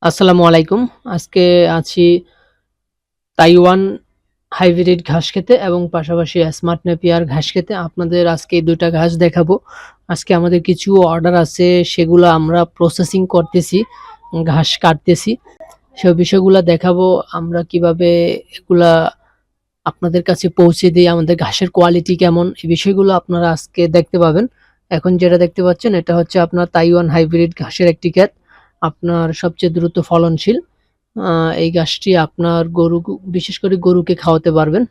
আসসালামু আলাইকুম। আজকে আছি তাইওয়ান হাইব্রিড ঘাস খেতে এবং পাশাপাশি স্মার্ট নেপিয়ার ঘাস খেতে। আপনাদের আজকে এই ২ টা ঘাস দেখাবো। আজকে আমাদের কিছু অর্ডার আছে, সেগুলা আমরা প্রসেসিং করতেছি, ঘাস কাটতেছি। সেই বিষয়গুলা দেখাবো। আমরা কিভাবে এগুলা আপনাদের কাছে পৌঁছে দেই, আমাদের ঘাসের কোয়ালিটি কেমন, এই বিষয়গুলো আপনারা আজকে দেখতে পাবেন। এখন যেটা দেখতে পাচ্ছেন এটা হচ্ছে আপনার তাইওয়ান হাইব্রিড ঘাসের একটি ক্ষেত। আপনার সবচেয়ে দ্রুত ফলনশীল। আ এই ঘাসটি আপনার বিশেষ করে গরুকে খাওয়াতে পারবেন।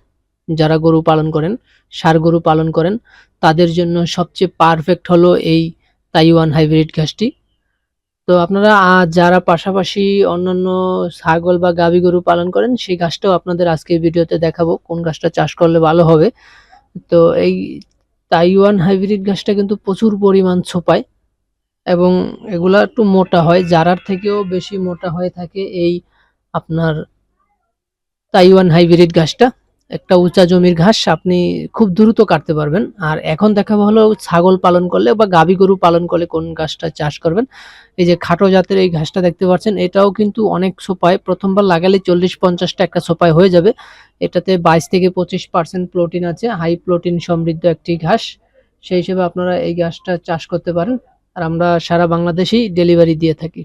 যারা গরু পালন করেন, ষাঁড় গরু পালন করেন, তাদের জন্য সবচেয়ে পারফেক্ট হলো এই তাইওয়ান হাইব্রিড ঘাসটি। তো আপনারা যারা পাশাপাশি অন্যান্য ছাগল বা গাভী গরু পালন করেন, সেই ঘাসটাও আপনাদের আজকে এই ভিডিওতে দেখাবো, কোন ঘাসটা চাষ করলে ভালো হবে। তো এই তাইওয়ান হাইব্রিড ঘাসটা কিন্তু প্রচুর পরিমাণ ছোপায় এবং এগুলা একটু মোটা হয়। জারার থেকেও বেশি মোটা হয়ে থাকে এই আপনার তাইওয়ান হাইব্রিড ঘাসটা। একটা উঁচা জমির ঘাস, আপনি খুব দ্রুত কাটতে পারবেন। আর এখন দেখাবো হলো ছাগল পালন করলে বা গাভী গরু পালন করলে কোন ঘাসটা চাষ করবেন। এই যে খাটো জাতের এই ঘাসটা দেখতে পাচ্ছেন, এটাও কিন্তু অনেক ছোপায়। ১ম বার লাগালে ৪০-৫০ টা একটা ছোপায় হয়ে যাবে। এটাতে ২২-২৫% প্রোটিন আছে। হাই প্রোটিন সমৃদ্ধ একটি ঘাস। সেই হিসেবে আপনারা এই ঘাসটা চাষ করতে পারেন। আর আমরা সারা বাংলাদেশেই ডেলিভারি দিয়ে থাকি।